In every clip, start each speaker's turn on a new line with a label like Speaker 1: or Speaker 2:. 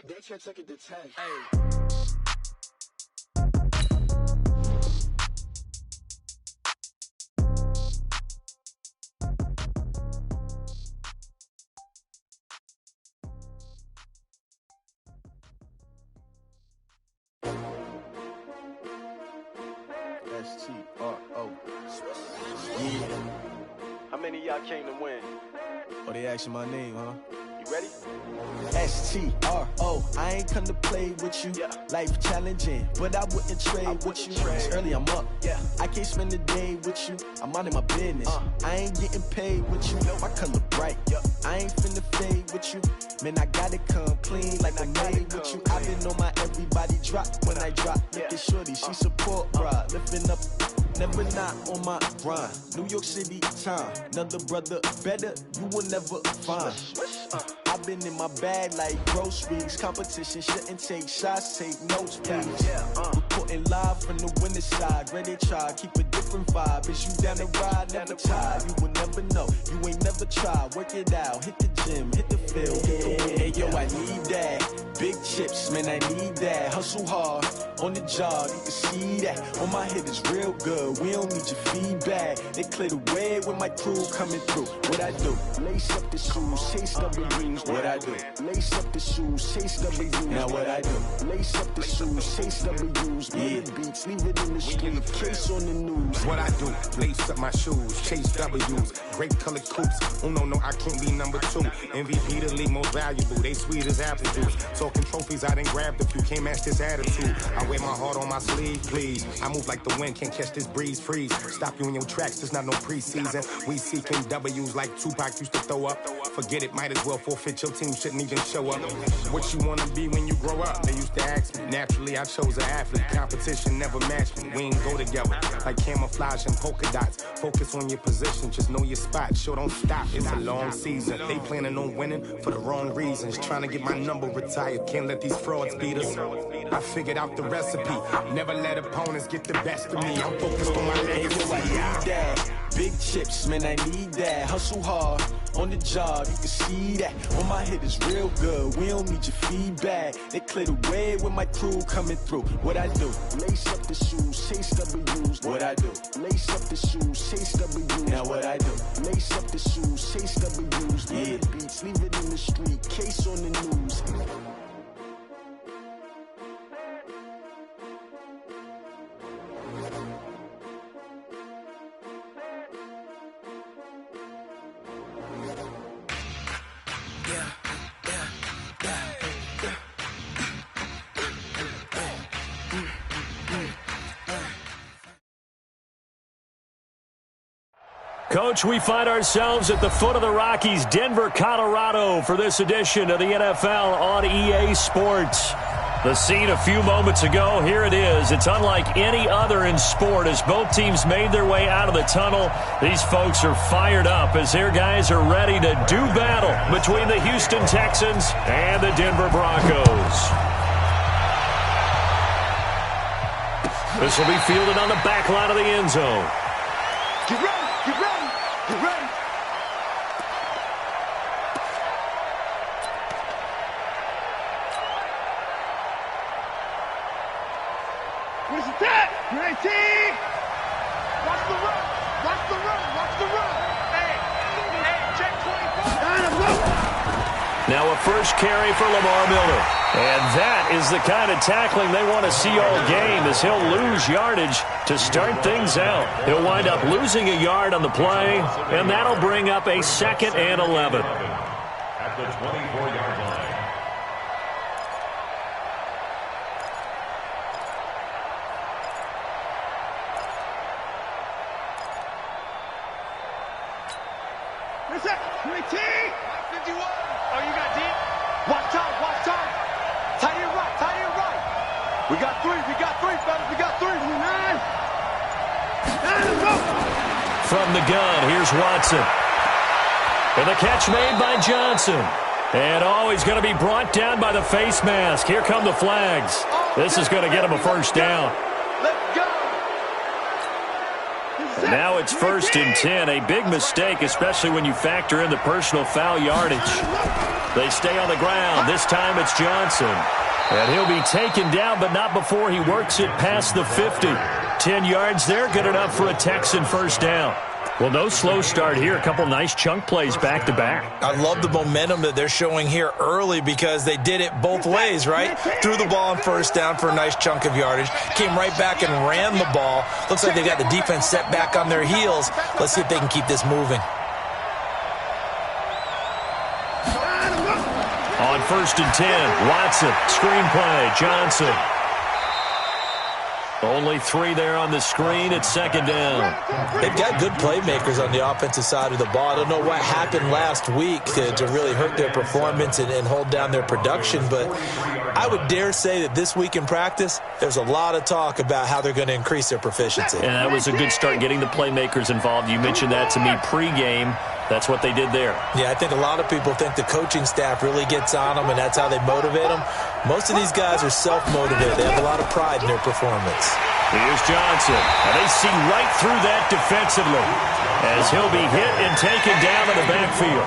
Speaker 1: They can't take it to 10.
Speaker 2: Hey.
Speaker 3: S-T-R-O. Yeah.
Speaker 2: How many of y'all came to win?
Speaker 3: Oh, they asking my name, huh?
Speaker 2: You ready?
Speaker 3: S-T-R-O. I ain't come to play with you.
Speaker 2: Yeah.
Speaker 3: Life challenging, but I wouldn't trade with you. It's early, I'm up.
Speaker 2: Yeah.
Speaker 3: I can't spend the day with you. I'm out in my business. I ain't getting paid with you. My color bright. I ain't finna fade with you. Man, I gotta come clean like I made with you. I've been on my everybody drop when I drop. Look at shorty, she support, bruh. Lifting up, never not on my grind. New York City time, another brother better, you will never find. I've been in my bag like groceries. Competition shouldn't take shots, take notes, please. Reporting live from the winning side. Ready to try, keep a different vibe. Is you down the ride, never tired. You will never know, you ain't never tried. Work it out, hit the gym, hit the field, hit the win. Hey yo, I need that. Big chips, man, I need that. Hustle hard, on the job, you can see that. On my head is real good, we don't need your feedback. They clear the way with my crew coming through. What I do? Lace up the shoes, chase W's. What I do? Lace up the shoes, chase W's. Now what I do? Lace up the shoes, chase W's. Bring the beats, leave it in the street, case on the news.
Speaker 4: What I do? Lace up my shoes, chase W's. Great colored coops. Oh no, I can't be number 2. MVP the league most valuable. They sweet as apple juice. Talking trophies, I done grabbed a few. Can't match this attitude. I wear my heart on my sleeve, please. I move like the wind, can't catch this breeze, freeze. Stop you in your tracks, there's not no preseason. We seeking W's like Tupac used to throw up. Forget it, might as well forfeit. Your team shouldn't even show up. What you wanna be when you grow up? They used to ask me. Naturally, I chose an athlete. Competition never matched me. We ain't go together like camouflage and polka dots. Focus on your position, just know your spot. Sure, don't stop. It's a long season. They planning on winning for the wrong reasons. Trying to get my number retired. Can't let these frauds beat us. I figured out the recipe. Never let opponents get the best of me. I'm focused on my legacy.
Speaker 3: I need that. Big chips, man, I need that. Hustle hard, on the job, you can see that. On my head is real good, we don't need your feedback. They clear the way with my crew coming through. What I do? Lace up the shoes, chase W's. What I do? Lace up the shoes, chase W's. Now what I do? Lace up the shoes, chase W's. Bring the beats, leave it in the street, case on the news.
Speaker 5: Coach, we find ourselves at the foot of the Rockies, Denver, Colorado, for this edition of the NFL on EA Sports. The scene a few moments ago, here it is. It's unlike any other in sport as both teams made their way out of the tunnel. These folks are fired up as their guys are ready to do battle between the Houston Texans and the Denver Broncos. This will be fielded on the back line of the end zone.
Speaker 2: Get ready! Get ready! Get ready!
Speaker 6: Where's the tap? 19! Watch the run! Watch the run! Watch the run! Hey, check 24!
Speaker 5: Now a first carry for Lamar Miller. And that is the kind of tackling they want to see all game as he'll lose yardage to start things out. He'll wind up losing a yard on the play, and that'll bring up a 2nd and 11.
Speaker 7: At the 24-yard line.
Speaker 6: Where's that? 19!
Speaker 2: 51! Oh, you got deep? Watch time, watch time! Tight end right, tight end right! We got three, fellas, we got 3!
Speaker 6: 9! Go!
Speaker 5: From the gun, here's Watson. And the catch made by Johnson. And he's going to be brought down by the face mask. Here come the flags. This is going to get him a first down.
Speaker 2: Let's go!
Speaker 5: And now it's 1st and 10. A big mistake, especially when you factor in the personal foul yardage. They stay on the ground. This time it's Johnson. And he'll be taken down, but not before he works it past the 50. 10 yards there, good enough for a Texan first down. Well, no slow start here. A couple nice chunk plays back-to-back.
Speaker 1: I love the momentum that they're showing here early because they did it both ways, right? Threw the ball on first down for a nice chunk of yardage. Came right back and ran the ball. Looks like they got the defense set back on their heels. Let's see if they can keep this moving.
Speaker 5: On 1st and 10, Watson, screen play, Johnson. Only 3 there on the screen. It's 2nd down.
Speaker 1: They've got good playmakers on the offensive side of the ball. I don't know what happened last week to really hurt their performance and hold down their production, but I would dare say that this week in practice, there's a lot of talk about how they're going to increase their proficiency.
Speaker 5: And that was a good start getting the playmakers involved. You mentioned that to me pregame. That's what they did there.
Speaker 1: Yeah, I think a lot of people think the coaching staff really gets on them, and that's how they motivate them. Most of these guys are self-motivated. They have a lot of pride in their performance.
Speaker 5: Here's Johnson. And they see right through that defensively as he'll be hit and taken down in the backfield.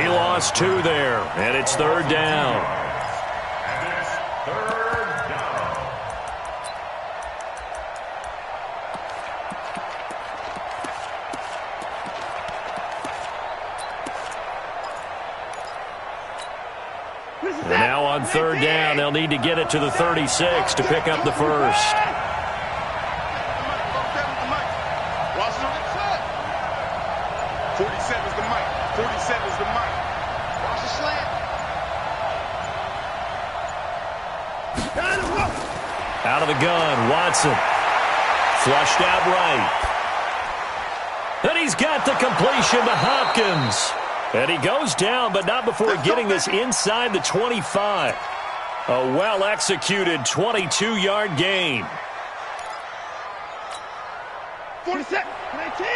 Speaker 5: He lost 2 there, and it's 3rd down. And now on 3rd down, they'll need to get it to the 36 to pick up the first.
Speaker 6: 47's the mic. 47's the mic. Watch the slant.
Speaker 5: Out of the gun, Watson. Flushed out right. And he's got the completion to Hopkins. And he goes down, but not before getting this inside the 25. A well-executed 22-yard gain.
Speaker 6: 47, 19,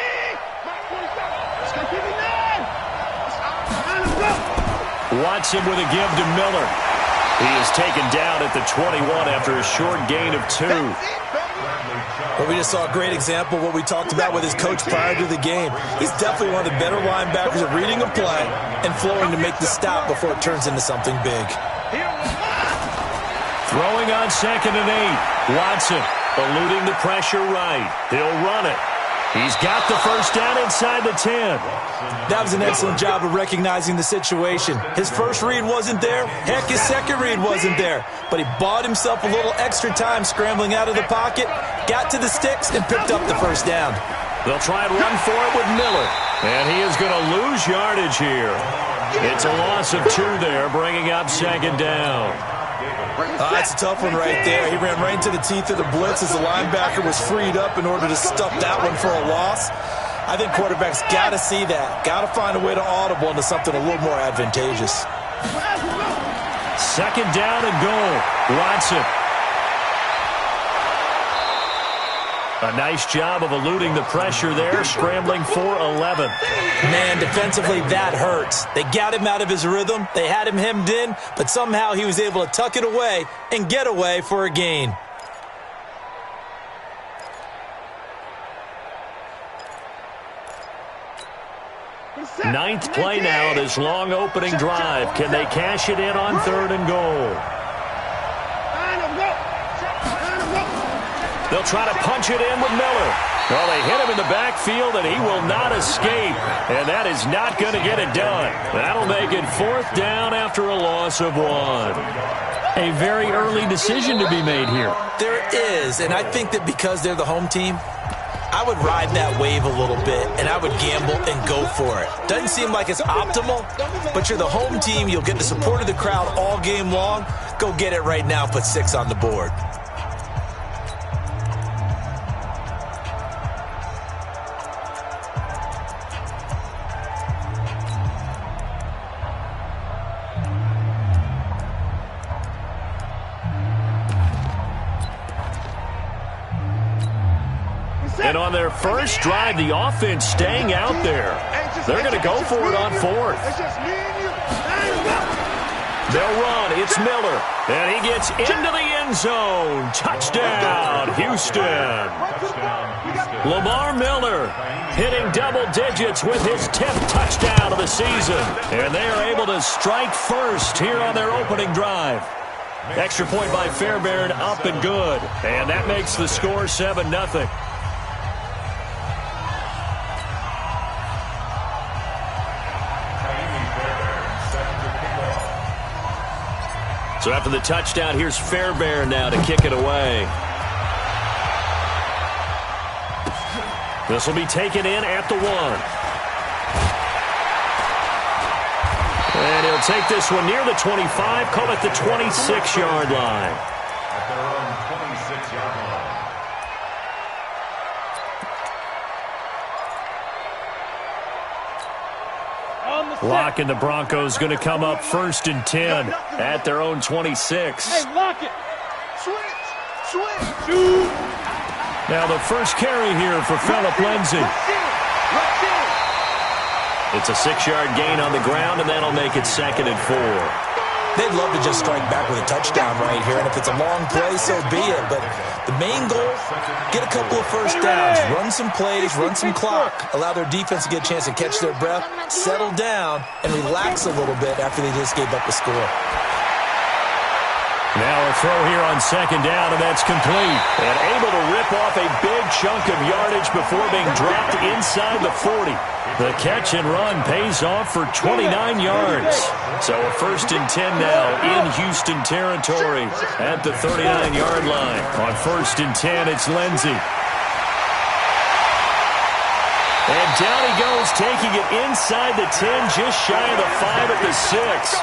Speaker 6: 47. It's going to give me 9.
Speaker 5: Watson with a give to Miller. He is taken down at the 21 after a short gain of 2.
Speaker 1: Well, we just saw a great example of what we talked about with his coach prior to the game. He's definitely one of the better linebackers at reading a play and flowing to make the stop before it turns into something big.
Speaker 5: Throwing on 2nd and 8. Watson eluding the pressure right. He'll run it. He's got the first down inside the 10.
Speaker 1: That was an excellent job of recognizing the situation. His first read wasn't there. Heck, his second read wasn't there. But he bought himself a little extra time scrambling out of the pocket, got to the sticks, and picked up the first down.
Speaker 5: They'll try and run for it with Miller. And he is going to lose yardage here. It's a loss of 2 there, bringing up 2nd down.
Speaker 1: That's a tough one right there. He ran right into the teeth of the blitz as the linebacker was freed up in order to stuff that one for a loss. I think quarterbacks got to see that. Got to find a way to audible into something a little more advantageous.
Speaker 5: 2nd down and goal. Watson. A nice job of eluding the pressure there, scrambling for 11.
Speaker 1: Man, defensively, that hurts. They got him out of his rhythm. They had him hemmed in, but somehow he was able to tuck it away and get away for a gain.
Speaker 5: Ninth play now, this long opening drive. Can they cash it in on 3rd and goal? They'll try to punch it in with Miller. Well, they hit him in the backfield, and he will not escape. And that is not going to get it done. That'll make it 4th down after a loss of 1. A very early decision to be made here.
Speaker 1: There is, and I think that because they're the home team, I would ride that wave a little bit, and I would gamble and go for it. Doesn't seem like it's optimal, but you're the home team. You'll get the support of the crowd all game long. Go get it right now. Put 6 on the board.
Speaker 5: And on their first drive, the offense staying out there. They're going to go for it on 4th. They'll run. It's Miller. And he gets into the end zone. Touchdown, Houston. Lamar Miller hitting double digits with his 10th touchdown of the season. And they are able to strike first here on their opening drive. Extra point by Fairbairn, up and good. And that makes the score 7-0. So after the touchdown, here's Fairbairn now to kick it away. This will be taken in at the 1. And he'll take this one near the 25, call it the 26-yard line.
Speaker 7: At their own 26-yard line.
Speaker 5: Lock and the Broncos going to come up 1st and 10 at their own 26.
Speaker 6: Hey, lock it. Switch. Shoot.
Speaker 5: Now the first carry here for Phillip Lindsay. It's a 6-yard gain on the ground, and that'll make it 2nd and 4.
Speaker 1: They'd love to just strike back with a touchdown right here, and if it's a long play, so be it. But the main goal, get a couple of first downs, run some plays, run some clock, allow their defense to get a chance to catch their breath, settle down, and relax a little bit after they just gave up the score.
Speaker 5: Now a throw here on 2nd down, and that's complete. And able to rip off a big chunk of yardage before being dropped inside the 40. The catch and run pays off for 29 yards. So a 1st and 10 now in Houston territory at the 39-yard line. On 1st and 10, it's Lindsay. And down he goes, taking it inside the 10, just shy of the 5 at the 6.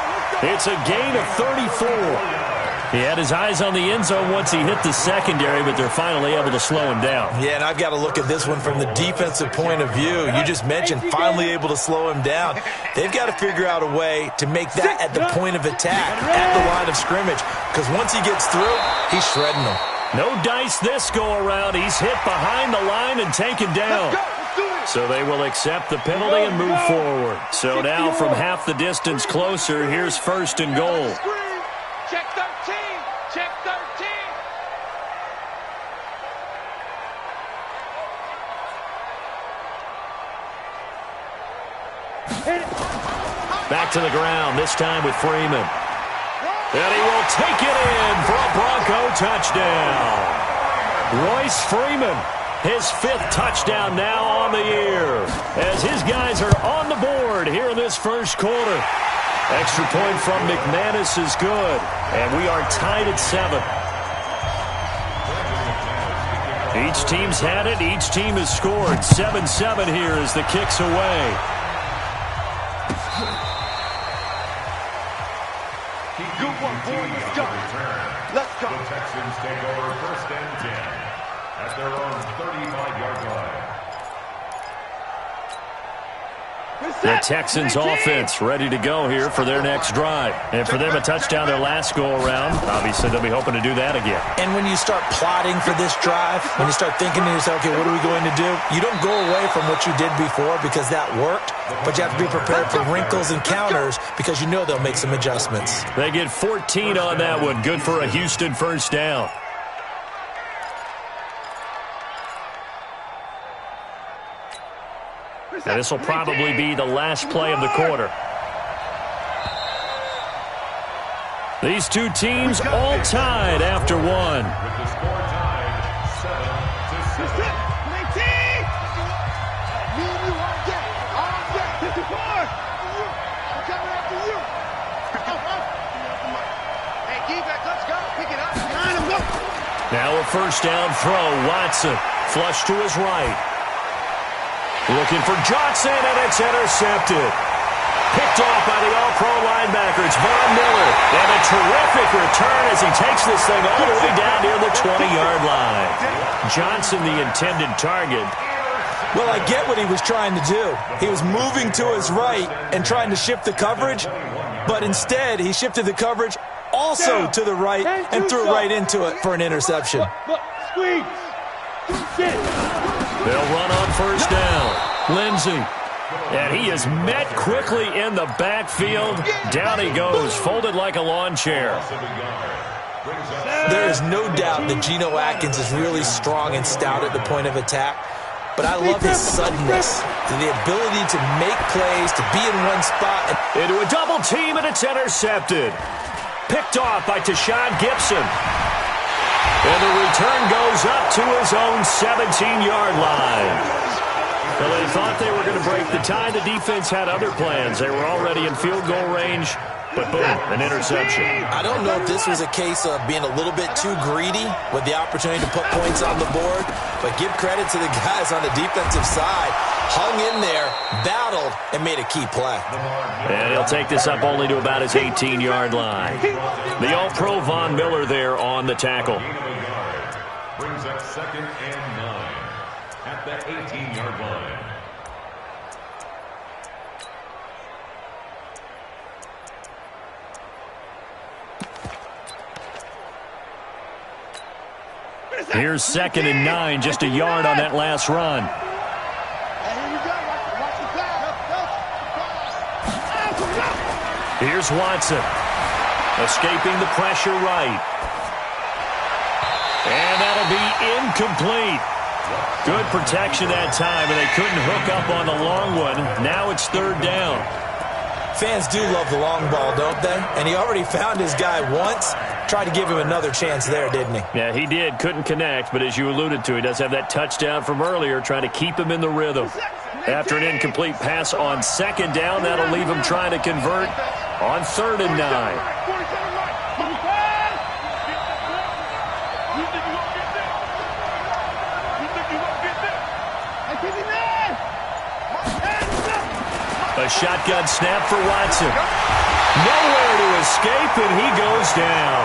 Speaker 5: It's a gain of 34. He had his eyes on the end zone once he hit the secondary, but they're finally able to slow him down.
Speaker 1: Yeah, and I've got to look at this one from the defensive point of view. You just mentioned finally able to slow him down. They've got to figure out a way to make that at the point of attack, at the line of scrimmage, because once he gets through, he's shredding them.
Speaker 5: No dice this go-around. He's hit behind the line and taken down. So they will accept the penalty and move forward. So now from half the distance closer, here's 1st and goal.
Speaker 6: Check 13. Check 13.
Speaker 5: Back to the ground, this time with Freeman. And he will take it in for a Bronco touchdown. Royce Freeman, his 5th touchdown now on the year, as his guys are on the board here in this first quarter. Extra point from McManus is good, and we are tied at 7. Each team's had it. Each team has scored. 7-7 here as the kick's away.
Speaker 2: Good one, boy. Let's go. Let's go.
Speaker 7: The Texans take over 1st and 10 at their own 35-yard line.
Speaker 5: The Texans offense ready to go here for their next drive. And for them, a touchdown their last go-around. Obviously, they'll be hoping to do that again.
Speaker 1: And when you start plotting for this drive, when you start thinking to yourself, okay, what are we going to do? You don't go away from what you did before because that worked, but you have to be prepared for wrinkles and counters because you know they'll make some adjustments.
Speaker 5: They get 14 on that one. Good for a Houston first down. And this will probably be the last play of the quarter. These two teams all tied after 1.
Speaker 7: With the score tied 7-7.
Speaker 5: Now a first down throw. Watson flush to his right. Looking for Johnson, and it's intercepted. Picked off by the all-pro linebacker. It's Von Miller. And a terrific return as he takes this thing all the way down near the 20-yard line. Johnson, the intended target.
Speaker 1: Well, I get what he was trying to do. He was moving to his right and trying to shift the coverage, but instead he shifted the coverage also to the right and threw right into it for an interception.
Speaker 6: Squeeze.
Speaker 5: They'll run on first down. Lindsay And he is met quickly in the backfield. Down he goes, folded like a lawn chair.
Speaker 1: There is no doubt that Geno Atkins is really strong and stout at the point of attack. But I love his suddenness, the ability to make plays, to be in one spot.
Speaker 5: Into a double team, and it's intercepted. Picked off by Tashawn Gibson. And the return goes up to his own 17-yard line. Well, they thought they were going to break the tie. The defense had other plans. They were already in field goal range, but boom, an interception.
Speaker 1: I don't know if this was a case of being a little bit too greedy with the opportunity to put points on the board, but give credit to the guys on the defensive side. Hung in there, battled, and made a key play.
Speaker 5: And he'll take this up only to about his 18-yard line. The All-Pro Von Miller there on the tackle.
Speaker 7: Brings up 2nd and 9 at the 18-yard line.
Speaker 5: Here's 2nd and 9, just a yard on that last run. Here's Watson, escaping the pressure right. And that'll be incomplete. Good protection that time, and they couldn't hook up on the long one. Now it's 3rd down.
Speaker 1: Fans do love the long ball, don't they? And he already found his guy once. Tried to give him another chance there, didn't he?
Speaker 5: Yeah, he did. Couldn't connect, but as you alluded to, he does have that touchdown from earlier, trying to keep him in the rhythm. After an incomplete pass on 2nd down, that'll leave him trying to convert on 3rd and 9. A shotgun snap for Watson. Nowhere to escape, and he goes down.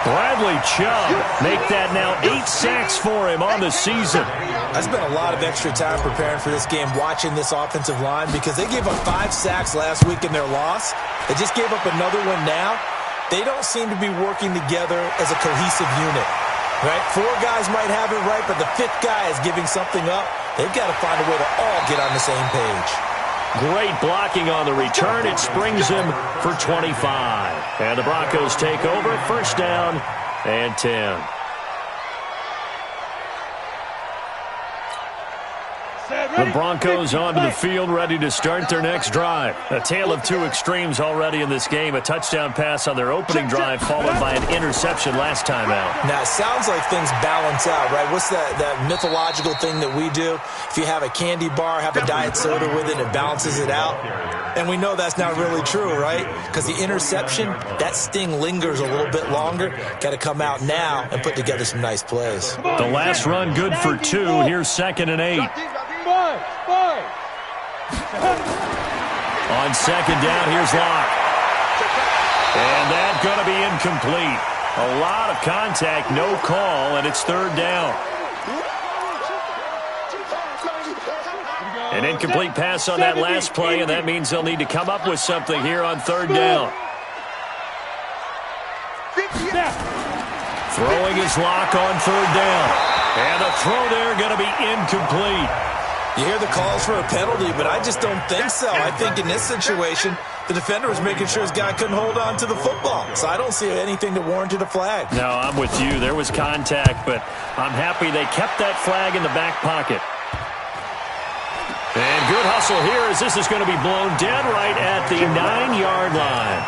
Speaker 5: Bradley Chubb make that now 8 sacks for him on the season.
Speaker 1: I spent a lot of extra time preparing for this game, watching this offensive line, because they gave up 5 sacks last week in their loss. They just gave up another one now. They don't seem to be working together as a cohesive unit. Right? 4 guys might have it right, but the 5th guy is giving something up. They've got to find a way to all get on the same page.
Speaker 5: Great blocking on the return. It springs him for 25. And the Broncos take over. 1st down and 10. The Broncos onto the field, ready to start their next drive. A tale of 2 extremes already in this game. A touchdown pass on their opening drive, followed by an interception last time out.
Speaker 1: Now, it sounds like things balance out, right? What's that mythological thing that we do? If you have a candy bar, have a diet soda with it, it balances it out. And we know that's not really true, right? Because the interception, that sting lingers a little bit longer. Got to come out now and put together some nice plays.
Speaker 5: The last run good for 2. Here's 2nd and 8. On 2nd down, here's Locke. And that's going to be incomplete. A lot of contact, no call, and it's 3rd down. An incomplete pass on that last play, and that means they'll need to come up with something here on 3rd down. Throwing his Locke on 3rd down. And the throw there going to be incomplete.
Speaker 1: You hear the calls for a penalty, but I just don't think so. I think in this situation, the defender was making sure his guy couldn't hold on to the football. So I don't see anything that warranted a flag.
Speaker 5: No, I'm with you. There was contact, but I'm happy they kept that flag in the back pocket. And good hustle here as this is going to be blown dead right at the 9-yard line.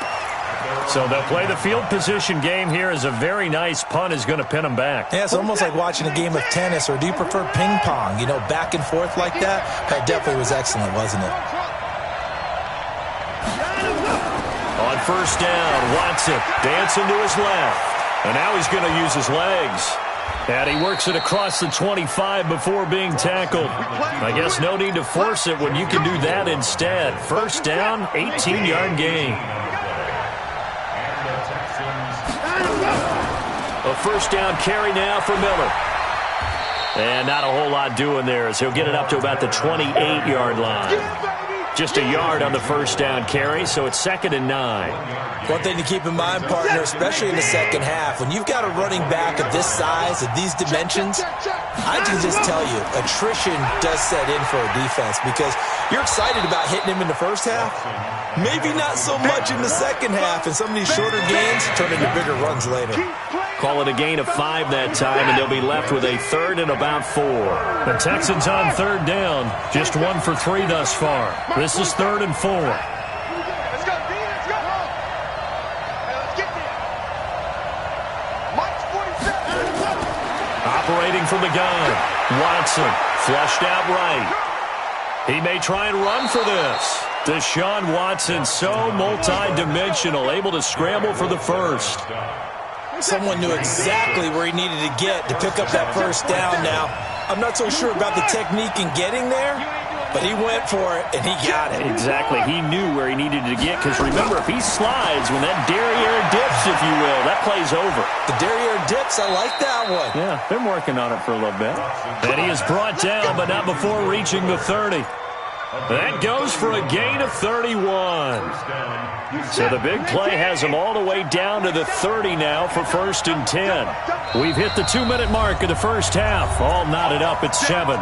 Speaker 5: So they'll play the field position game here as a very nice punt is going to pin them back.
Speaker 1: Yeah, it's almost like watching a game of tennis, or do you prefer ping pong? You know, back and forth like that? That definitely was excellent, wasn't it?
Speaker 5: On 1st down, Watson dancing to his left. And now he's going to use his legs. And he works it across the 25 before being tackled. I guess no need to force it when you can do that instead. 1st down, 18-yard gain. A 1st down carry now for Miller. And not a whole lot doing there as he'll get it up to about the 28-yard line. Just a yard on the 1st down carry, so it's 2nd and 9.
Speaker 1: One thing to keep in mind, partner, especially in the second half, when you've got a running back of this size, of these dimensions, I can just tell you, attrition does set in for a defense because You're excited about hitting him in the first half? Maybe not so much in the second half, and some of these shorter gains turn into bigger runs later.
Speaker 5: Call it a gain of 5 that time, and they'll be left with a third and about 4. The Texans on third down, just 1 for 3 thus far. This is 3rd and 4.
Speaker 6: Let's go, D. Let's go. Hey, let's get there. Mike's 47.
Speaker 5: Operating from the gun, Watson flushed out right. He may try and run for this. Deshaun Watson, so multi-dimensional, able to scramble for the first.
Speaker 1: Someone knew exactly where he needed to get to pick up that first down now. I'm not so sure about the technique in getting there, but he went for it, and he got it.
Speaker 5: Exactly. He knew where he needed to get, because remember, if he slides, when that derriere dips, if you will, that play's over.
Speaker 1: The derriere dips, I like that one.
Speaker 5: Yeah, been working on it for a little bit. And he is brought down, but not before reaching the 30. That goes for a gain of 31. So the big play has him all the way down to the 30 now for 1st and 10. We've hit the 2-minute mark of the first half. All knotted up at 7.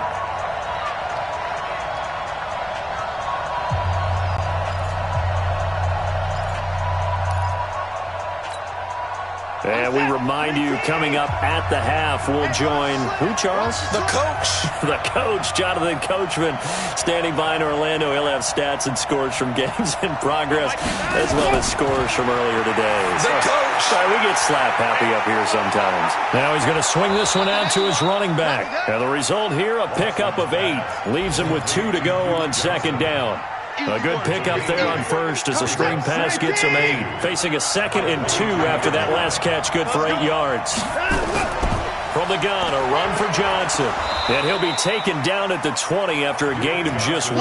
Speaker 5: And we remind you, coming up at the half, we'll join who, Charles?
Speaker 1: The coach.
Speaker 5: The coach, Jonathan Coachman, standing by in Orlando. He'll have stats and scores from games in progress, as well as scores from earlier today.
Speaker 1: The coach.
Speaker 5: Sorry, we get slap happy up here sometimes. Now he's going to swing this one out to his running back. And the result here, a pickup of 8. Leaves him with 2 to go on 2nd down. A good pickup there on first as the screen pass gets him 8. Facing a 2nd and 2 after that last catch, good for 8 yards. From the gun, a run for Johnson. And he'll be taken down at the 20 after a gain of just 1.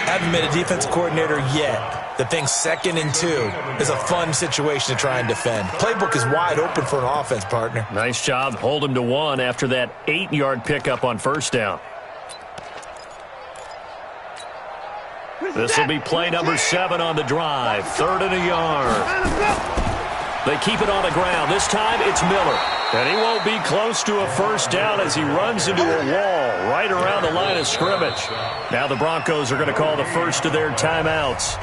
Speaker 1: Haven't been a defensive coordinator yet. The thing 2nd and 2 is a fun situation to try and defend. Playbook is wide open for an offense, partner.
Speaker 5: Nice job. Hold him to 1 after that 8-yard pickup on first down. This will be play number 7 on the drive. 3rd and a yard. They keep it on the ground. This time it's Miller. And he won't be close to a first down as he runs into a wall right around the line of scrimmage. Now the Broncos are going to call the first of their timeouts,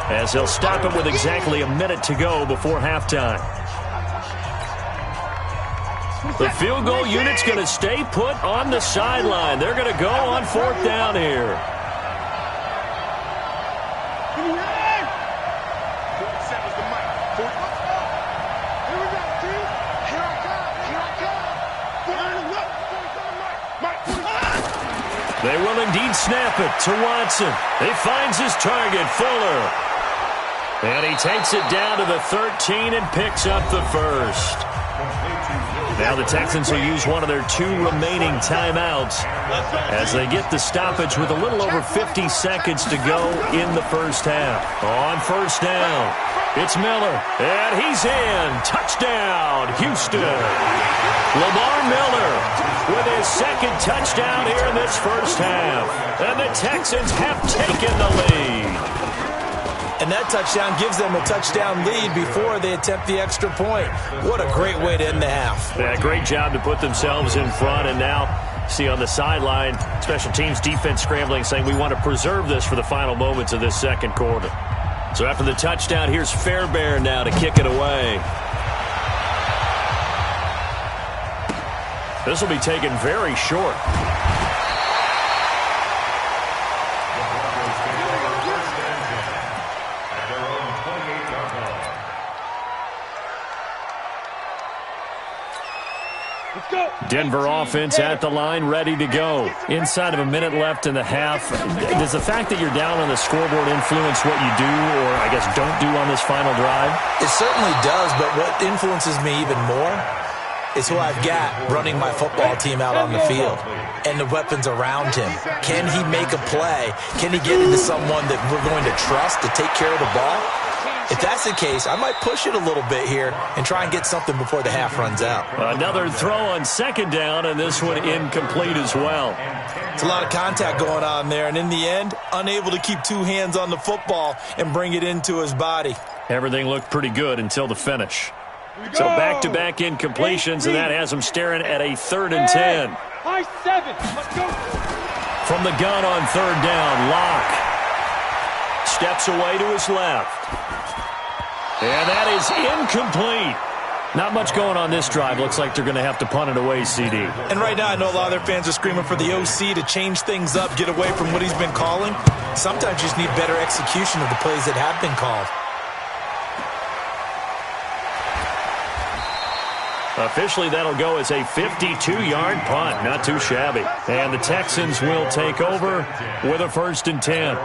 Speaker 5: as they'll stop it with exactly a minute to go before halftime. The field goal unit's going to stay put on the sideline. They're going to go on 4th down here. They will indeed snap it to Watson. He finds his target, Fuller. And he takes it down to the 13 and picks up the first. Now the Texans will use one of their 2 remaining timeouts as they get the stoppage with a little over 50 seconds to go in the first half. On first down, it's Miller, and he's in. Touchdown, Houston. Lamar Miller with his 2nd touchdown here in this first half. And the Texans have taken the lead.
Speaker 1: And that touchdown gives them a touchdown lead before they attempt the extra point. What a great way to end the half.
Speaker 5: Yeah, great job to put themselves in front. And now, see on the sideline, special teams defense scrambling, saying we want to preserve this for the final moments of this 2nd quarter. So after the touchdown, here's Fairbairn now to kick it away. This will be taken very short. Denver offense at the line, ready to go. Inside of a minute left in the half. Does the fact that you're down on the scoreboard influence what you do, or I guess don't do on this final drive?
Speaker 1: It certainly does, but what influences me even more is who I've got running my football team out on the field and the weapons around him. Can he make a play? Can he get into someone that we're going to trust to take care of the ball? If that's the case, I might push it a little bit here and try and get something before the half runs out.
Speaker 5: Another throw on 2nd down, and this one incomplete as well.
Speaker 1: It's a lot of contact going on there, and in the end, unable to keep 2 hands on the football and bring it into his body.
Speaker 5: Everything looked pretty good until the finish. So back-to-back incompletions, and that has him staring at a 3rd and 10.
Speaker 6: High 7. Let's go.
Speaker 5: From the gun on third down, Locke steps away to his left. And that is incomplete. Not much going on this drive. Looks like they're going to have to punt it away, CD.
Speaker 1: And right now, I know a lot of their fans are screaming for the OC to change things up, get away from what he's been calling. Sometimes you just need better execution of the plays that have been called.
Speaker 5: Officially, that'll go as a 52-yard punt. Not too shabby. And the Texans will take over with a 1st and 10.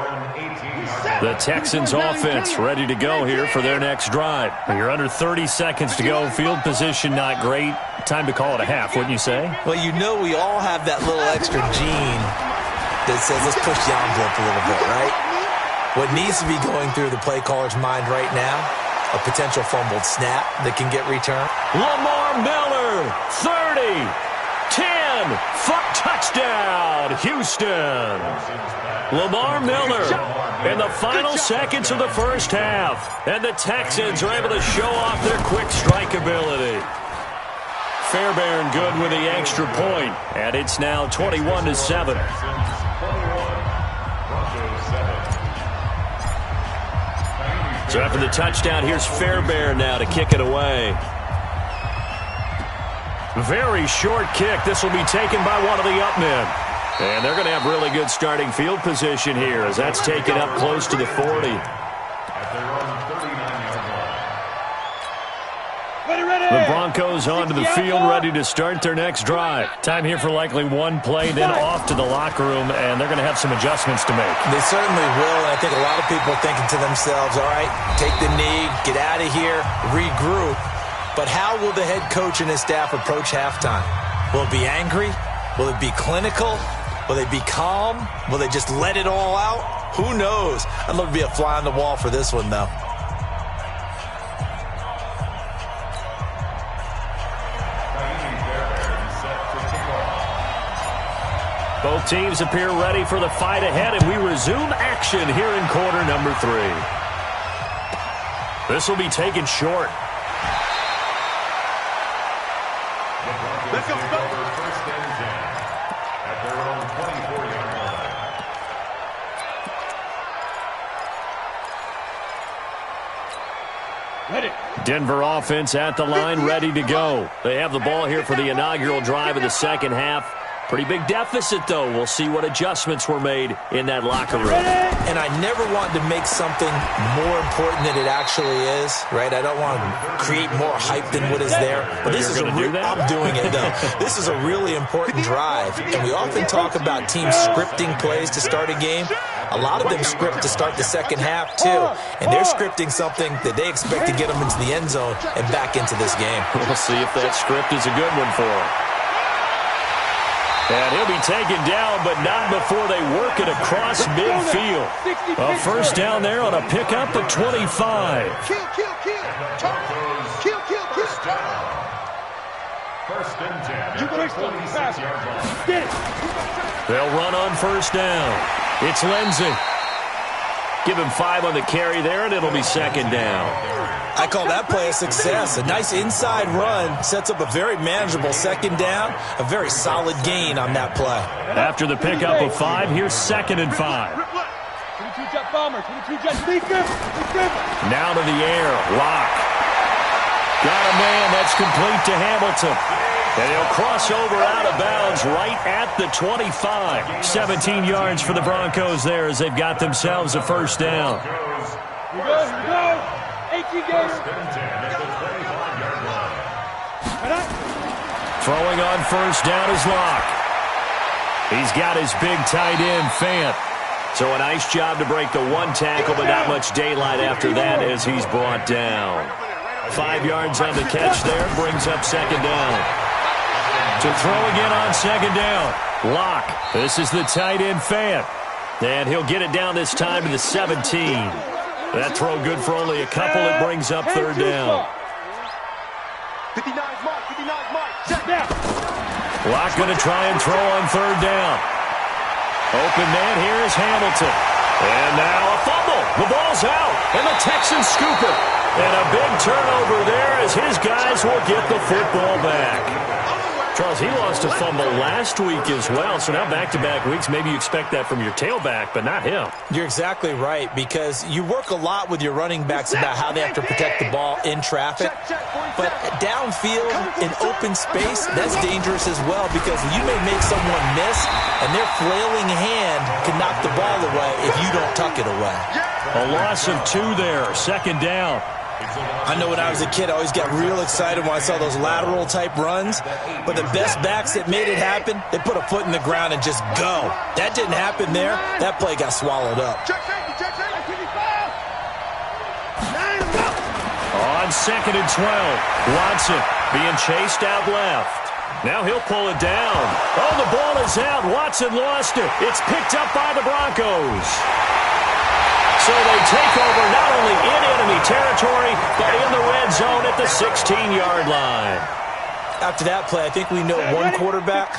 Speaker 5: The Texans offense ready to go here for their next drive. You're under 30 seconds to go. Field position not great. Time to call it a half, wouldn't you say?
Speaker 1: Well, you know we all have that little extra gene that says let's push the envelope a little bit, right? What needs to be going through the play caller's mind right now, a potential fumbled snap that can get returned.
Speaker 5: Lamar Miller, 30, 10, touchdown, Houston. Lamar Miller in the final seconds of the first half. And the Texans are able to show off their quick strike ability. Fairbairn good with the extra point. And it's now 21-7. So after the touchdown, here's Fairbairn now to kick it away. Very short kick. This will be taken by one of the up men. And they're going to have really good starting field position here as that's taken up close to the 40. The Broncos onto the field, ready to start their next drive. Time here for likely one play, then off to the locker room, and they're going to have some adjustments to make.
Speaker 1: They certainly will, and I think a lot of people are thinking to themselves, all right, take the knee, get out of here, regroup. But how will the head coach and his staff approach halftime? Will it be angry? Will it be clinical? Will they be calm? Will they just let it all out? Who knows? I'd love to be a fly on the wall for this one, though.
Speaker 5: Both teams appear ready for the fight ahead, and we resume action here in quarter number 3. This will be taken short.
Speaker 2: Let's go.
Speaker 7: First and 10 at their own 24-yard line.
Speaker 2: Ready.
Speaker 5: Denver offense at the line, ready to go. They have the ball here for the inaugural drive of the second half. Pretty big deficit, though. We'll see what adjustments were made in that locker room.
Speaker 1: And I never want to make something more important than it actually is, right? I don't want to create more hype than what is there. But this is I'm doing it, though. This is a really important drive. And we often talk about teams scripting plays to start a game. A lot of them script to start the second half, too. And they're scripting something that they expect to get them into the end zone and back into this game.
Speaker 5: We'll see if that script is a good one for them. And he'll be taken down, but not before they work it across midfield. A first down there on a pickup at 25.
Speaker 2: Kill.
Speaker 7: First and 10
Speaker 2: You
Speaker 7: at
Speaker 2: quick,
Speaker 7: the 26-yard line.
Speaker 2: Get it.
Speaker 5: They'll run on first down. It's Lindsey. Give him 5 on the carry there, and it'll be second down.
Speaker 1: I call that play a success. A nice inside run sets up a very manageable second down, a very solid gain on that play.
Speaker 5: After the pickup of 5, here's second and 5.
Speaker 2: 22-jet bomber, 22-jet speaker.
Speaker 5: Now to the air, Locke. Got a man that's complete to Hamilton. And he'll cross over out of bounds right at the 25. 17 yards for the Broncos there as they've got themselves a first down.
Speaker 2: Here we go. 18 games.
Speaker 7: First and 10 at the 25-yard line.
Speaker 5: Throwing on first down is Locke. He's got his big tight end, Fant. So a nice job to break the one tackle, but not much daylight after that as he's brought down. 5 yards on the catch there, brings up second down. To throw again on second down. Locke. This is the tight end, Fant. And he'll get it down this time to the 17. That throw good for only a couple. It brings up third down.
Speaker 2: 59's Mike. Check down.
Speaker 5: Locke going to try and throw on third down. Open man here is Hamilton. And now a fumble. The ball's out. And the Texans scoop it. And a big turnover there as his guys will get the football back. Charles, he lost a fumble last week as well, so now back-to-back weeks, maybe you expect that from your tailback, but not him.
Speaker 1: You're exactly right, because you work a lot with your running backs about how they have to protect the ball in traffic, but downfield in open space, that's dangerous as well, because you may make someone miss, and their flailing hand can knock the ball away if you don't tuck it away.
Speaker 5: A loss of 2 there, second down.
Speaker 1: I know when I was a kid, I always got real excited when I saw those lateral-type runs. But the best backs that made it happen, they put a foot in the ground and just go. That didn't happen there. That play got swallowed up.
Speaker 5: On 2nd and 12, Watson being chased out left. Now he'll pull it down. Oh, the ball is out. Watson lost it. It's picked up by the Broncos. So they take over not only in enemy territory, but in the red zone at the 16-yard line.
Speaker 1: After that play, I think we know one quarterback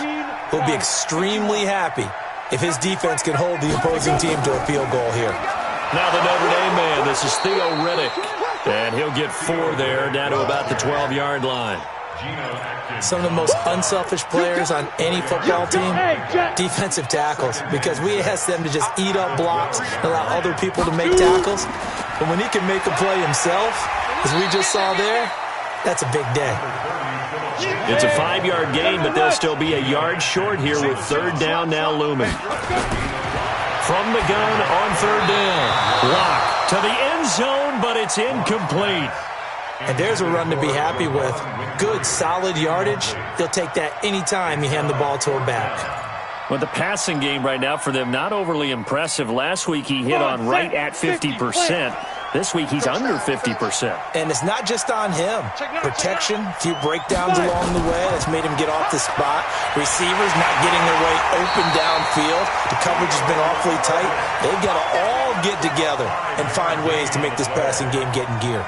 Speaker 1: will be extremely happy if his defense can hold the opposing team to a field goal here.
Speaker 5: Now the Notre Dame man, this is Theo Riddick. And he'll get 4 there, down to about the 12-yard line.
Speaker 1: Some of the most unselfish players on any football team, defensive tackles, because we ask them to just eat up blocks and allow other people to make tackles. But when he can make a play himself, as we just saw there, that's a big day.
Speaker 5: It's a 5-yard gain, but they'll still be a yard short here with 3rd down now looming. From the gun on 3rd down. Block to the end zone, but it's incomplete.
Speaker 1: And there's a run to be happy with. Good, solid yardage. He'll take that anytime you hand the ball to a back.
Speaker 5: Well, the passing game right now for them, not overly impressive. Last week he hit on right at 50%. This week he's under 50%.
Speaker 1: And it's not just on him. Protection, a few breakdowns along the way. That's made him get off the spot. Receivers not getting their way open downfield. The coverage has been awfully tight. They've got to all get together and find ways to make this passing game get in gear.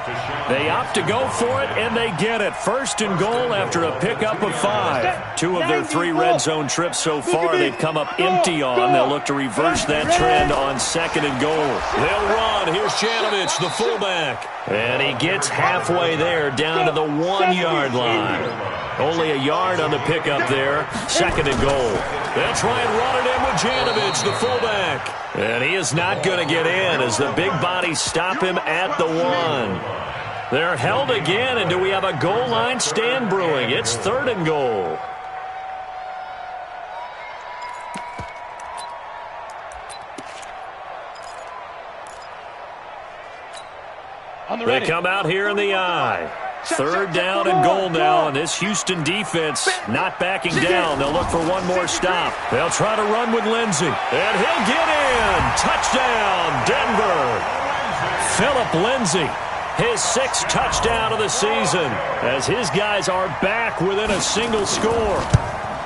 Speaker 5: They opt to go for it, and they get it. 1st and goal after a pickup of 5. 2 of their 3 red zone trips so far they've come up empty on. They'll look to reverse that trend on 2nd and goal. They'll run. Here's Janovich, the fullback. And he gets halfway there, down to the 1-yard line. Only a yard on the pickup there. 2nd and goal. They'll try and run it in with Janovich, the fullback. And he is not going to get in as the big bodies stop him at the 1. They're held again, and do we have a goal line stand brewing? It's 3rd and goal. They come out here in the eye. 3rd down and goal now, and this Houston defense not backing down. They'll look for one more stop. They'll try to run with Lindsey, and he'll get in. Touchdown, Denver. Philip Lindsey, his 6th touchdown of the season, as his guys are back within a single score.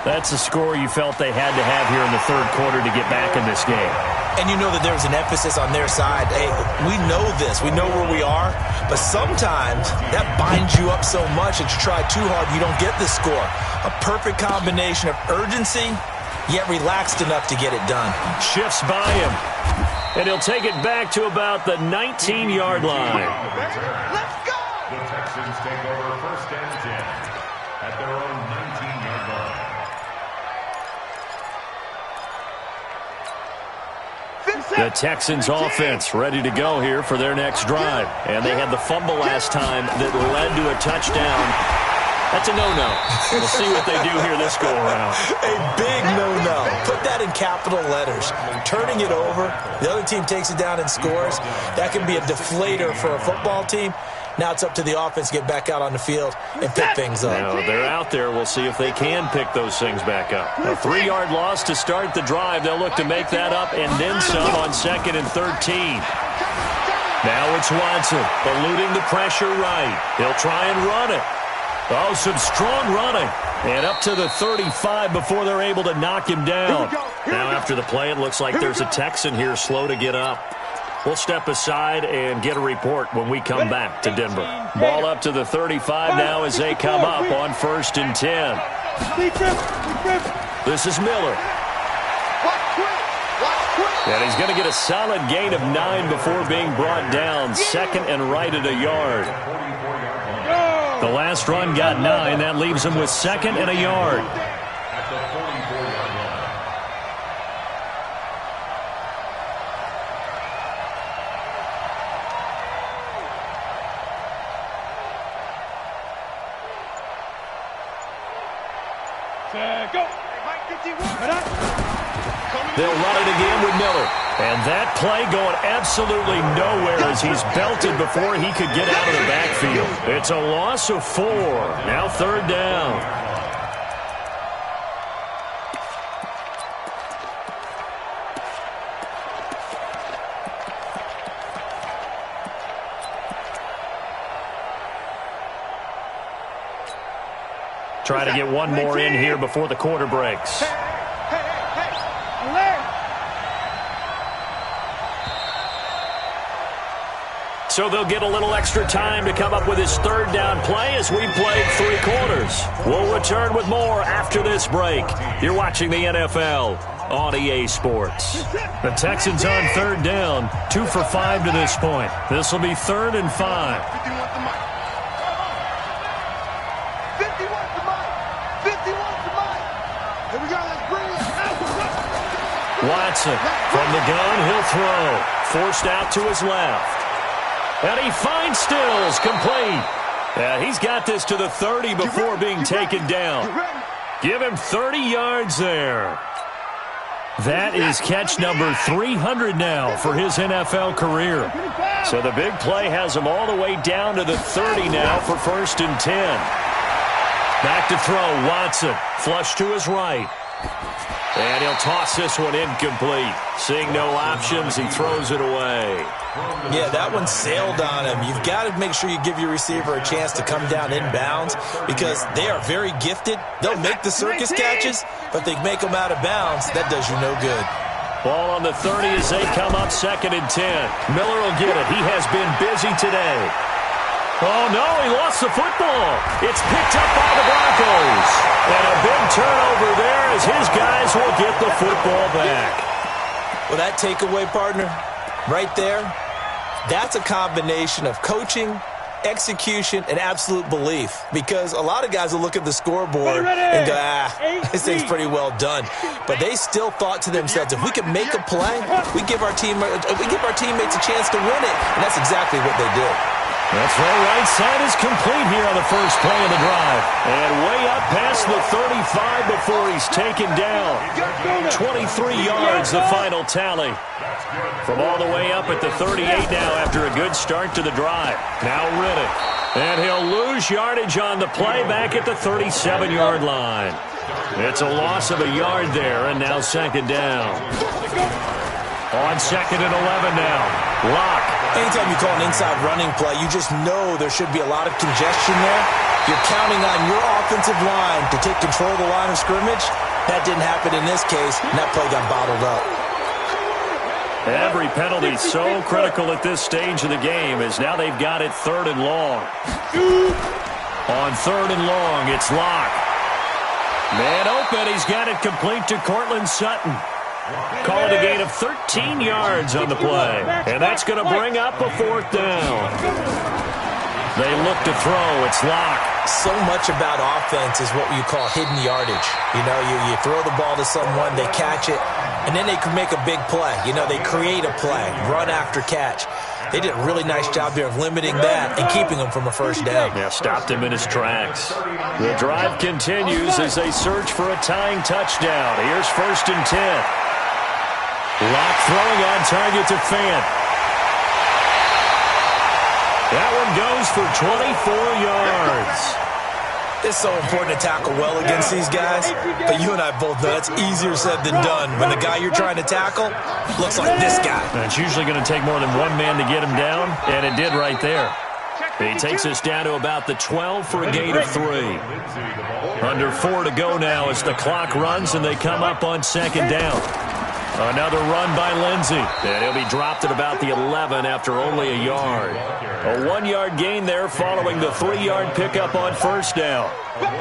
Speaker 5: That's a score you felt they had to have here in the 3rd quarter to get back in this game.
Speaker 1: And you know that there was an emphasis on their side. Hey, we know this. We know where we are. But sometimes that binds you up so much that you try too hard, you don't get the score. A perfect combination of urgency, yet relaxed enough to get it done.
Speaker 5: Shifts by him. And he'll take it back to about the 19-yard line.
Speaker 2: Let's go!
Speaker 7: The Texans take over 1st and 10 at their own 19-yard line.
Speaker 5: The Texans offense ready to go here for their next drive. And they had the fumble last time that led to a touchdown. That's a no-no. We'll see what they do here this go-around.
Speaker 1: A big no-no. Put that in capital letters. Turning it over, the other team takes it down and scores. That can be a deflator for a football team. Now it's up to the offense to get back out on the field and pick things up.
Speaker 5: Now they're out there. We'll see if they can pick those things back up. A 3-yard loss to start the drive. They'll look to make that up and then some on 2nd and 13. Now it's Watson eluding the pressure right. He'll try and run it. Oh, some strong running. And up to the 35 before they're able to knock him down. Now after the play, it looks like there's a Texan here slow to get up. We'll step aside and get a report when we come back to Denver. Ball up to the 35 now as they come up on 1st and 10. This is Miller. And he's going to get a solid gain of 9 before being brought down. 2nd and right at a yard. The last run got 9. That leaves him with 2nd and a yard.
Speaker 7: At the 44-yard line.
Speaker 6: Go.
Speaker 5: They'll run it again with Miller. And that play going absolutely nowhere as he's belted before he could get out of the backfield. It's a loss of 4. Now 3rd down. Try to get one more in here before the quarter breaks. So they'll get a little extra time to come up with his 3rd down play as we've played 3 quarters. We'll return with more after this break. You're watching the NFL on EA Sports. The Texans on 3rd down, 2 for 5 to this point. This will be 3rd and 5.
Speaker 2: 51 to Mike. 51 to Mike. 51 to Mike. Here we go. Let's bring it.
Speaker 5: Watson from the gun, he'll throw. Forced out to his left. And he finds Stills, complete. Yeah, he's got this to the 30 before being taken down. Give him 30 yards there. That is catch number 300 now for his NFL career. So the big play has him all the way down to the 30 now for 1st and 10. Back to throw, Watson. Flush to his right. And he'll toss this one incomplete. Seeing no options, he throws it away.
Speaker 1: Yeah, that one sailed on him. You've got to make sure you give your receiver a chance to come down inbounds because they are very gifted. They'll make the circus catches, but they make them out of bounds. That does you no good.
Speaker 5: Ball on the 30 as they come up 2nd and 10. Miller will get it. He has been busy today. Oh, no, he lost the football. It's picked up by the Broncos. And a big turnover there as his guys will get the football back.
Speaker 1: Well, that takeaway, partner, right there, that's a combination of coaching, execution, and absolute belief. Because a lot of guys will look at the scoreboard and go, this thing's pretty well done. But they still thought to themselves, if we can make a play, we give our teammates a chance to win it. And that's exactly what they did.
Speaker 5: That's right. Right side is complete here on the first play of the drive. And way up past the 35 before he's taken down. 23 yards, the final tally. From all the way up at the 38 now after a good start to the drive. Now Riddick. And he'll lose yardage on the play back at the 37-yard line. It's a loss of a yard there, and now 2nd down. On 2nd and 11 now. Locke.
Speaker 1: Anytime you call an inside running play, you just know there should be a lot of congestion there. You're counting on your offensive line to take control of the line of scrimmage. That didn't happen in this case, and that play got bottled up.
Speaker 5: Every penalty so critical at this stage of the game as now they've got it 3rd and long. On 3rd and long, it's Locke. Man open, he's got it complete to Cortland Sutton. Call it a gain of 13 yards on the play. And that's going to bring up a 4th down. They look to throw. It's Locke.
Speaker 1: So much about offense is what you call hidden yardage. You know, you throw the ball to someone, they catch it, and then they can make a big play. You know, they create a play, run after catch. They did a really nice job there of limiting that and keeping him from a 1st down.
Speaker 5: Yeah, stopped him in his tracks. The drive continues as they search for a tying touchdown. Here's 1st and 10. Locke throwing on target to Fant. That one goes for 24 yards.
Speaker 1: It's so important to tackle well against these guys, but you and I both know that's easier said than done. When the guy you're trying to tackle looks like this guy.
Speaker 5: And it's usually going to take more than one man to get him down, and it did right there. He takes us down to about the 12 for a gain of 3. Under 4 to go now as the clock runs and they come up on 2nd down. Another run by Lindsey. And he'll be dropped at about the 11 after only a yard. A 1-yard gain there following the 3-yard pickup on 1st down.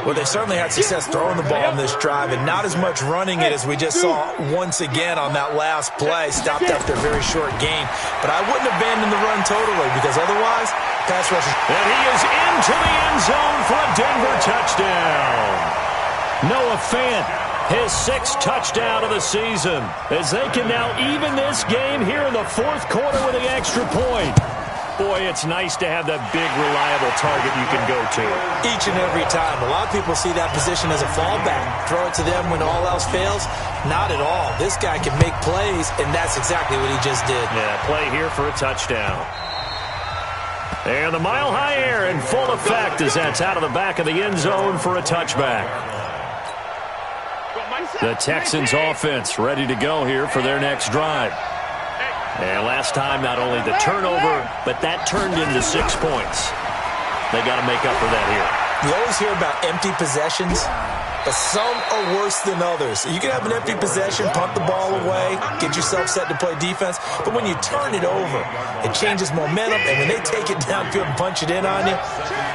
Speaker 1: Well, they certainly had success throwing the ball on this drive and not as much running it as we just saw once again on that last play. Stopped after a very short gain. But I wouldn't abandon the run totally because otherwise, pass rushers
Speaker 5: And he is into the end zone for a Denver touchdown. Noah Fant, his 6th touchdown of the season, as they can now even this game here in the 4th quarter with the extra point. Boy, it's nice to have that big, reliable target you can go to.
Speaker 1: Each and every time. A lot of people see that position as a fallback. Throw it to them when all else fails. Not at all. This guy can make plays, and that's exactly what he just did.
Speaker 5: Yeah, play here for a touchdown. And the mile-high air in full effect as that's out of the back of the end zone for a touchback. The Texans offense ready to go here for their next drive. And last time, not only the turnover, but that turned into 6 points. They got to make up for that here.
Speaker 1: You always hear about empty possessions, but some are worse than others. You can have an empty possession, punt the ball away, get yourself set to play defense, but when you turn it over, it changes momentum, and when they take it downfield and punch it in on you,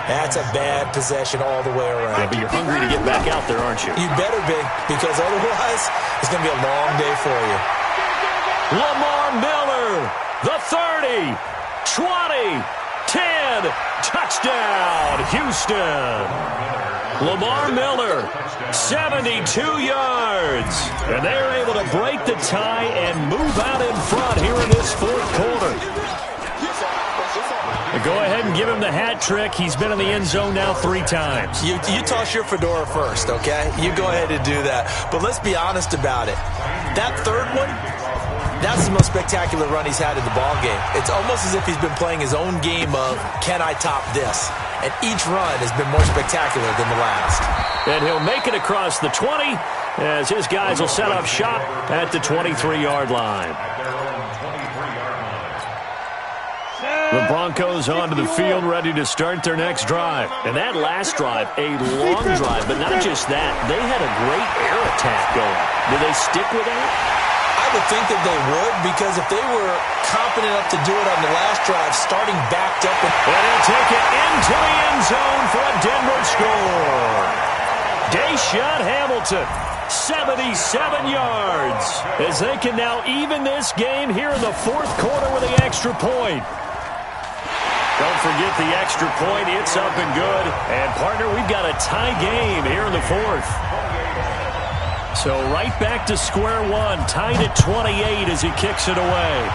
Speaker 1: that's a bad possession all the way around.
Speaker 5: Yeah, but you're hungry to get back out there, aren't you?
Speaker 1: You better be, because otherwise, it's going to be a long day for you.
Speaker 5: Lamar Miller, the 30, 20, 10, touchdown, Houston. Lamar Miller, 72 yards. And they're able to break the tie and move out in front here in this 4th quarter. Go ahead and give him the hat trick. He's been in the end zone now 3 times.
Speaker 1: You toss your fedora first, okay? You go ahead and do that. But let's be honest about it. That 3rd one, that's the most spectacular run he's had in the ballgame. It's almost as if he's been playing his own game of, can I top this? And each run has been more spectacular than the last.
Speaker 5: And he'll make it across the 20 as his guys will set up shop at the 23-yard line. The Broncos onto the field ready to start their next drive. And that last drive, a long drive, but not just that. They had a great air attack going. Do they stick with that?
Speaker 1: I would think that they would, because if they were confident enough to do it on the last drive, starting backed up.
Speaker 5: And he'll take it into the end zone for a Denver score. Deshaun Hamilton, 77 yards, as they can now even this game here in the 4th quarter with the extra point. Don't forget the extra point. It's up and good. And, partner, we've got a tie game here in the 4th. So right back to square one, tied at 28 as he kicks it away.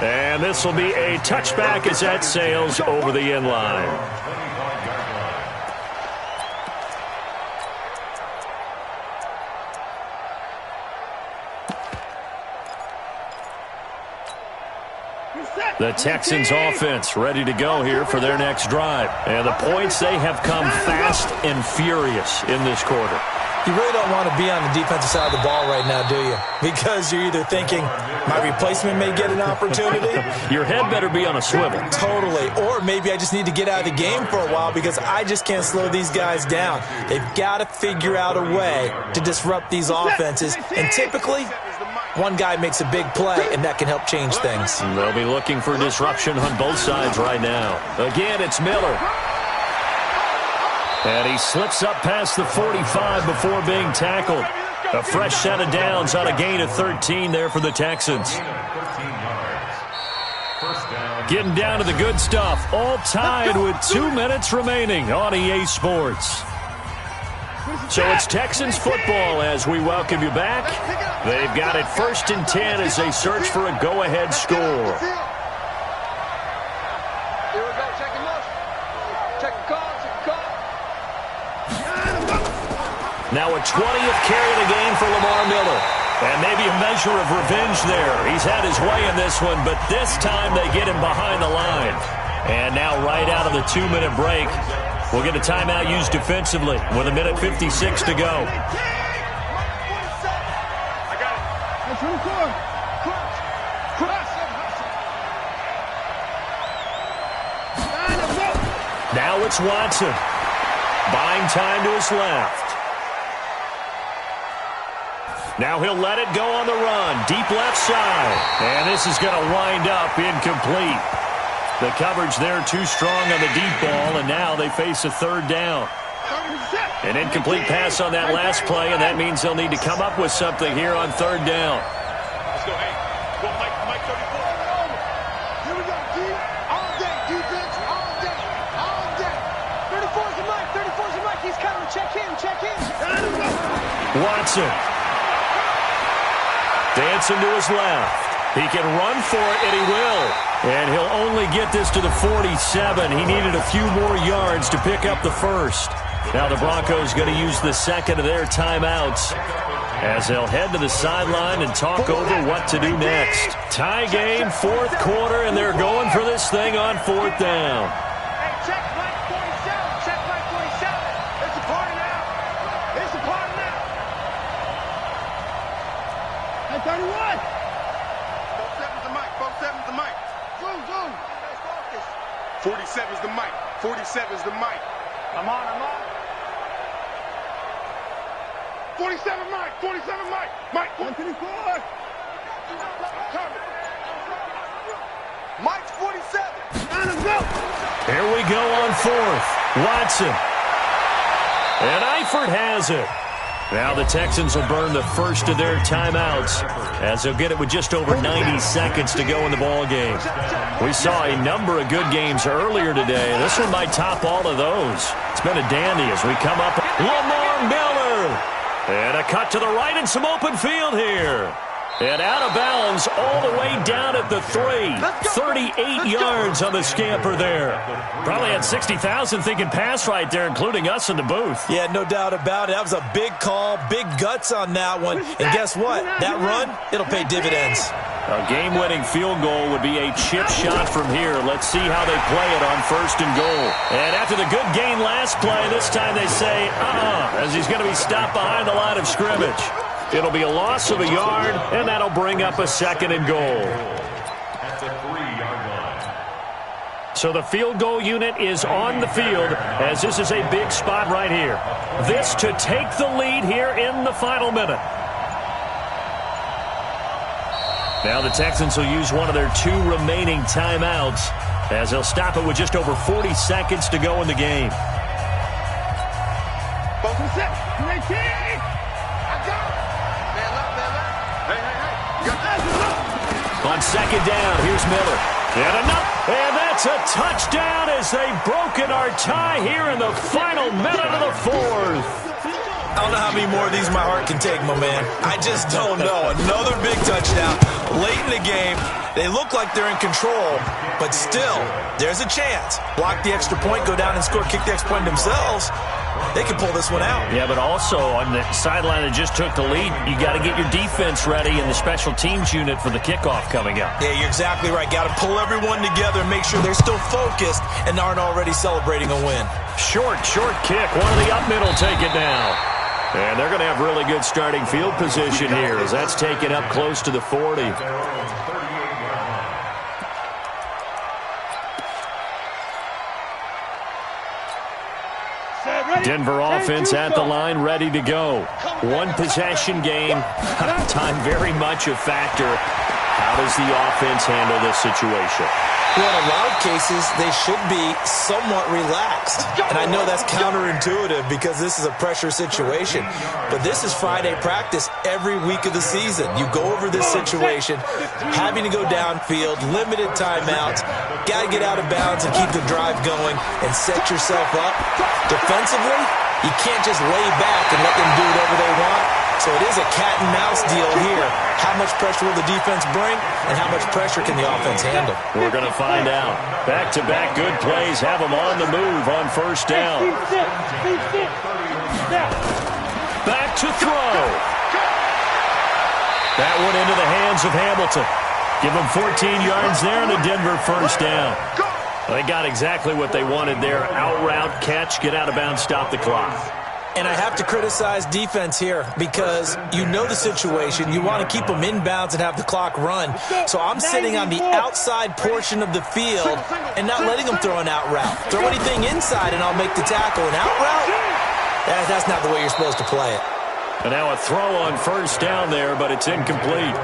Speaker 5: And this will be a touchback as that sails over the end line. The Texans offense ready to go here for their next drive. And the points, they have come fast and furious in this quarter.
Speaker 1: You really don't want to be on the defensive side of the ball right now, do you? Because you're either thinking, my replacement may get an opportunity.
Speaker 5: Your head better be on a swivel.
Speaker 1: Totally. Or maybe I just need to get out of the game for a while because I just can't slow these guys down. They've got to figure out a way to disrupt these offenses. And typically, one guy makes a big play, and that can help change things.
Speaker 5: And they'll be looking for disruption on both sides right now. Again, it's Miller. And he slips up past the 45 before being tackled. A fresh set of downs on a gain of 13 there for the Texans. Getting down to the good stuff. All tied with 2 minutes remaining on EA Sports. So it's Texans football as we welcome you back. They've got it 1st and 10 as they search for a go-ahead score.
Speaker 2: Here we go. Check the motion. Check the call. Check the call.
Speaker 5: Now a 20th carry of the game for Lamar Miller. And maybe a measure of revenge there. He's had his way in this one, but this time they get him behind the line. And now right out of the 2-minute break, we'll get a timeout used defensively with 1:56 to go. Now it's Watson. Buying time to his left. Now he'll let it go on the run. Deep left side. And this is going to wind up incomplete. The coverage there too strong on the deep ball, and now they face a 3rd down. An incomplete pass on that last play, and that means they'll need to come up with something here on 3rd down.
Speaker 6: Let's go. Hey, go Mike 34. Here we
Speaker 5: Watson. Dancing to his left. He can run for it, and he will. And he'll only get this to the 47. He needed a few more yards to pick up the first. Now the Broncos going to use the second of their timeouts as they'll head to the sideline and talk over what to do next. Tie game, fourth quarter, and they're going for this thing on fourth down.
Speaker 6: Hey, check blank 47. Check blank 47. It's a party now. It's a party now. Hey, 31.
Speaker 4: 47's the mic. 47's the mic.
Speaker 6: Zoom, zoom.
Speaker 4: 47's the mic. 47's the mic.
Speaker 6: I'm on.
Speaker 4: 47 mic. 47 mic. Mic.
Speaker 6: 124. Mike's 47. Let him go.
Speaker 5: Here we go on fourth. Watson. And Eifert has it. Now the Texans will burn the first of their timeouts as they'll get it with just over 90 seconds to go in the ball game. We saw a number of good games earlier today. This one might top all of those. It's been a dandy as we come up. Lamar Miller. And a cut to the right and some open field here. And out of bounds all the way down at the 3. 38 yards on the scamper there. Probably had 60,000 thinking pass right there, including us in the booth.
Speaker 1: Yeah, no doubt about it. That was a big call, big guts on that one. And guess what? That run, it'll pay dividends.
Speaker 5: A game-winning field goal would be a chip shot from here. Let's see how they play it on first and goal. And after the good gain last play, this time they say, as he's going to be stopped behind the line of scrimmage. It'll be a loss of a yard, and that'll bring up a second and goal.
Speaker 7: At the 3-yard line.
Speaker 5: So the field goal unit is on the field as this is a big spot right here. This to take the lead here in the final minute. Now the Texans will use one of their 2 remaining timeouts as they'll stop it with just over 40 seconds to go in the game. On second down, here's Miller. And that's a touchdown as they've broken our tie here in the final minute of the fourth.
Speaker 1: I don't know how many more of these my heart can take, my man. I just don't know. Another big touchdown late in the game. They look like they're in control, but still, there's a chance. Block the extra point, go down and score, kick the extra point themselves. They can pull this one out.
Speaker 5: Yeah, but also on the sideline that just took the lead, you got to get your defense ready and the special teams unit for the kickoff coming up.
Speaker 1: Yeah, you're exactly right. Got to pull everyone together and make sure they're still focused and aren't already celebrating a win.
Speaker 5: Short kick. One of the up middle take it down. And they're going to have really good starting field position here as that's taken up close to the 40. Denver offense at the line, ready to go. One possession game. Time very much a factor. How does the offense handle this situation?
Speaker 1: Well, in a lot of cases, they should be somewhat relaxed. And I know that's counterintuitive because this is a pressure situation. But this is Friday practice every week of the season. You go over this situation, having to go downfield, limited timeouts, got to get out of bounds and keep the drive going and set yourself up. Defensively, you can't just lay back and let them do whatever they want. So it is a cat-and-mouse deal here. How much pressure will the defense bring, and how much pressure can the offense handle?
Speaker 5: We're going to find out. Back-to-back good plays have them on the move on first down. Back to throw. That one into the hands of Hamilton. Give them 14 yards there and a Denver first down. They got exactly what they wanted there. Out route, catch, get out of bounds, stop the clock.
Speaker 1: And I have to criticize defense here because you know the situation. You want to keep them inbounds and have the clock run. So I'm sitting on the outside portion of the field and not letting them throw an out route. Throw anything inside and I'll make the tackle. An out route? That's not the way you're supposed to play it.
Speaker 5: And now a throw on first down there, but it's incomplete.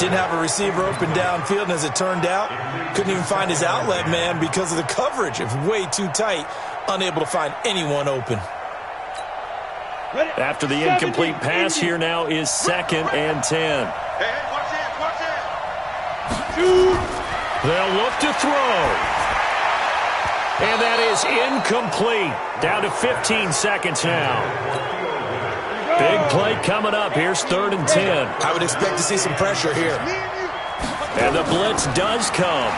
Speaker 1: Didn't have a receiver open downfield, and as it turned out, couldn't even find his outlet man because of the coverage. It was way too tight, unable to find anyone open.
Speaker 5: After the incomplete pass, here now is 2nd and 10.
Speaker 4: Hey, watch it.
Speaker 5: They'll look to throw. And that is incomplete. Down to 15 seconds now. Big play coming up. Here's 3rd and 10.
Speaker 1: I would expect to see some pressure here.
Speaker 5: And the blitz does come.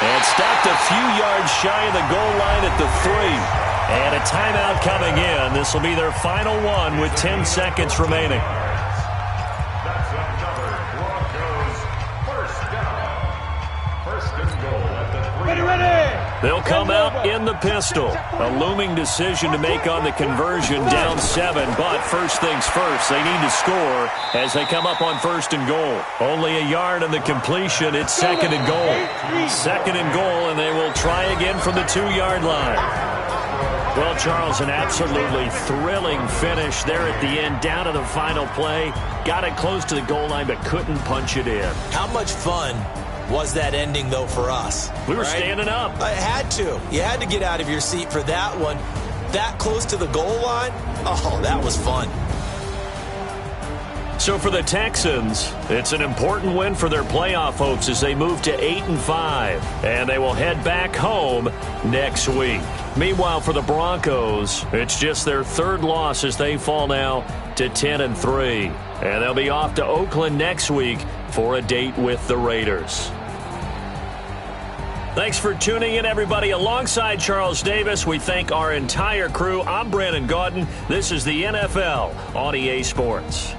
Speaker 5: And stopped a few yards shy of the goal line at the 3. And a timeout coming in. This will be their final one with 10 seconds remaining.
Speaker 7: That's another Broncos first down. First and goal at the 3.
Speaker 6: Ready.
Speaker 5: They'll come out in the pistol. A looming decision to make on the conversion, down 7. But first things first, they need to score as they come up on 1st and goal. Only a yard on the completion. It's 2nd and goal. 2nd and goal, and they will try again from the 2-yard line. Well, Charles, an absolutely thrilling finish there at the end, down to the final play. Got it close to the goal line, but couldn't punch it in.
Speaker 1: How much fun was that ending, though, for us?
Speaker 5: We were standing up.
Speaker 1: I had to. You had to get out of your seat for that one. That close to the goal line? Oh, that was fun.
Speaker 5: So for the Texans, it's an important win for their playoff hopes as they move to 8-5, and they will head back home next week. Meanwhile, for the Broncos, it's just their 3rd loss as they fall now to 10-3, and they'll be off to Oakland next week for a date with the Raiders. Thanks for tuning in, everybody. Alongside Charles Davis, we thank our entire crew. I'm Brandon Gaudin. This is the NFL on EA Sports.